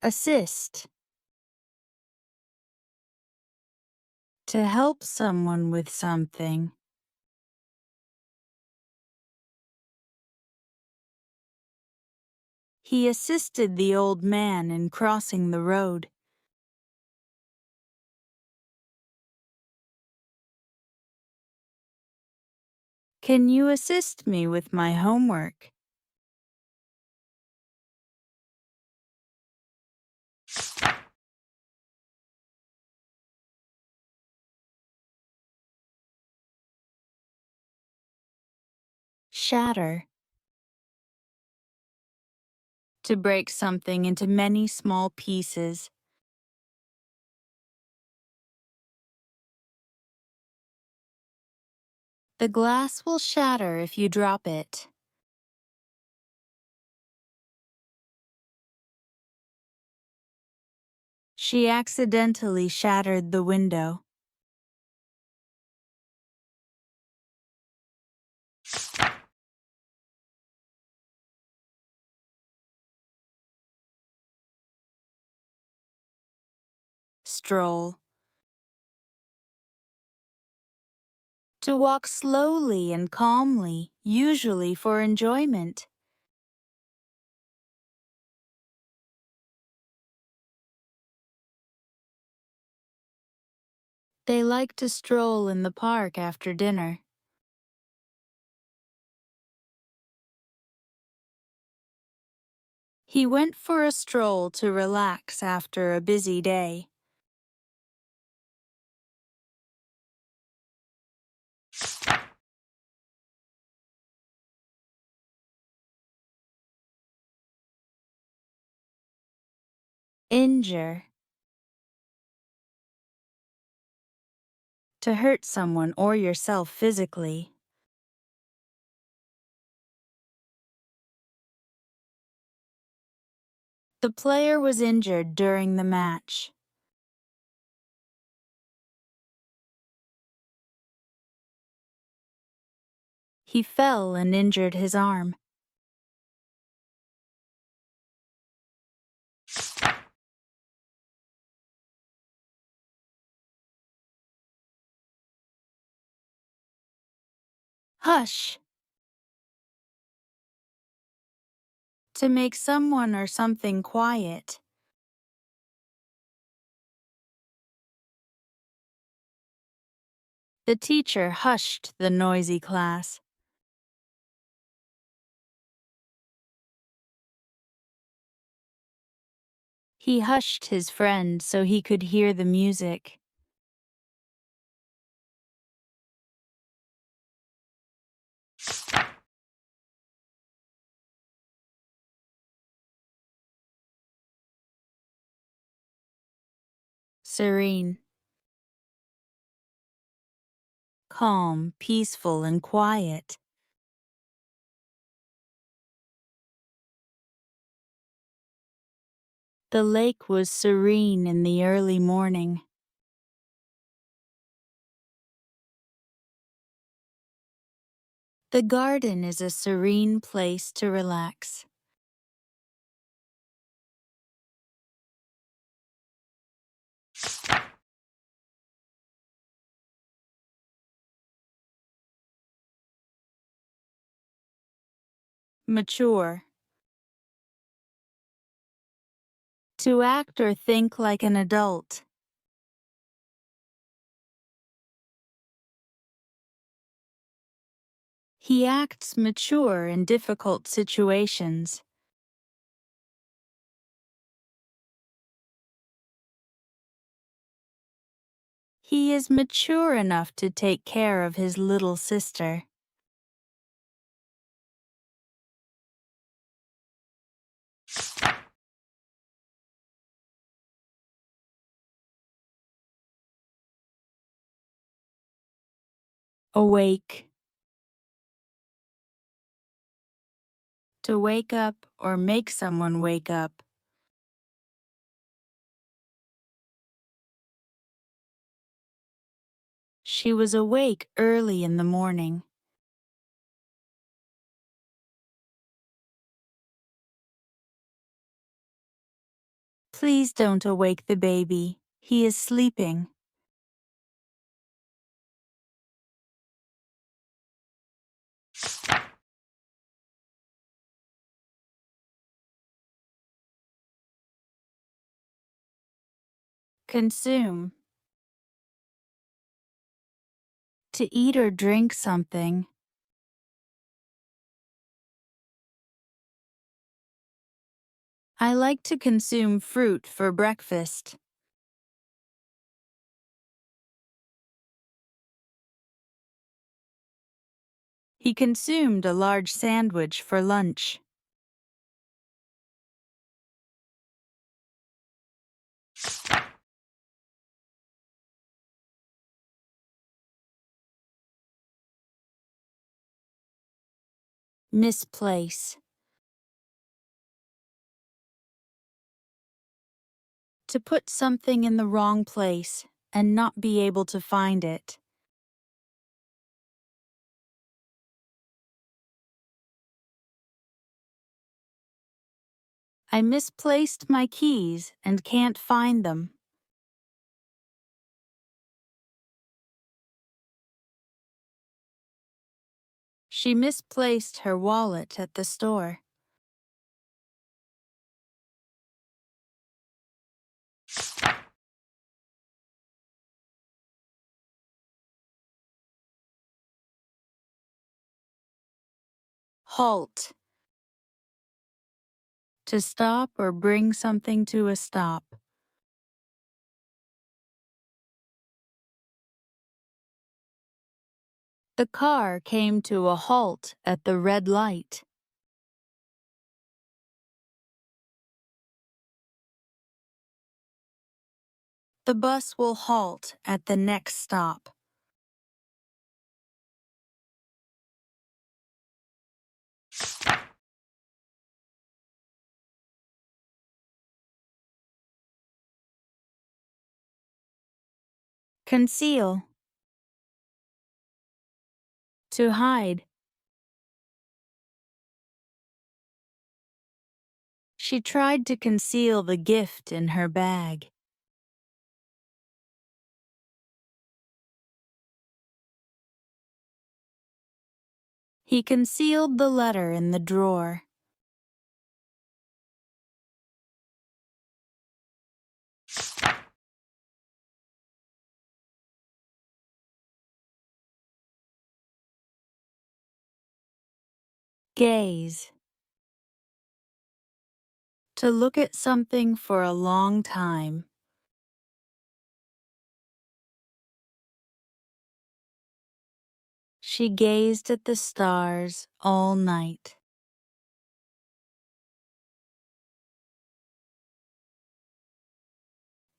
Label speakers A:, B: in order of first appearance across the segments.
A: Assist. To help someone with something. He assisted the old man in crossing the road. Can you assist me with my homework? Shatter. To break something into many small pieces. The glass will shatter if you drop it. She accidentally shattered the window. Stroll. To walk slowly and calmly, usually for enjoyment. They like to stroll in the park after dinner. He went for a stroll to relax after a busy day. Injure. To hurt someone or yourself physically. The player was injured during the match. He fell and injured his arm. Hush. To make someone or something quiet. The teacher hushed the noisy class. He hushed his friend so he could hear the music. Serene. Calm, peaceful, and quiet. The lake was serene in the early morning. The garden is a serene place to relax. Mature. To act or think like an adult. He acts mature in difficult situations. He is mature enough to take care of his little sister. Awake. To wake up or make someone wake up. She was awake early in the morning. Please don't awake the baby. He is sleeping. Consume. To eat or drink something. I like to consume fruit for breakfast. He consumed a large sandwich for lunch. Misplace. To put something in the wrong place and not be able to find it. I misplaced my keys and can't find them. She misplaced her wallet at the store. Halt. To stop or bring something to a stop. The car came to a halt at the red light. The bus will halt at the next stop. Conceal. To hide. She tried to conceal the gift in her bag. He concealed the letter in the drawer. Gaze. To look at something for a long time. She gazed at the stars all night.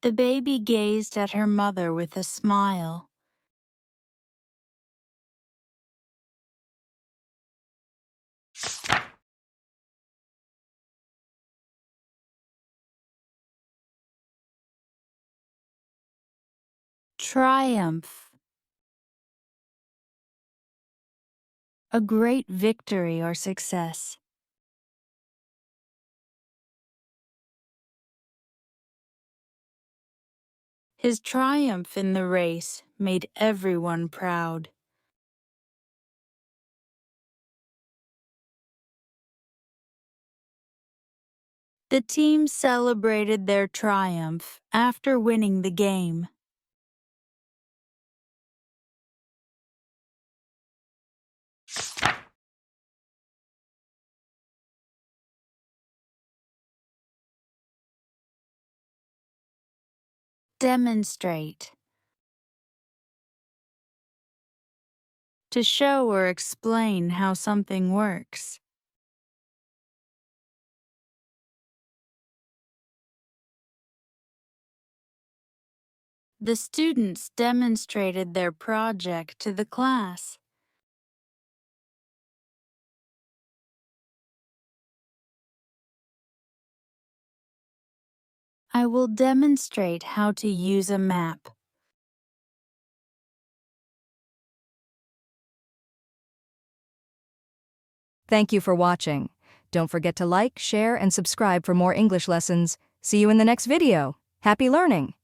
A: The baby gazed at her mother with a smile. Triumph. A great victory or success. His triumph in the race made everyone proud. The team celebrated their triumph after winning the game. Demonstrate. To show or explain how something works. The students demonstrated their project to the class. I will demonstrate how to use a map.
B: Thank you for watching. Don't forget to like, share, and subscribe for more English lessons. See you in the next video. Happy learning!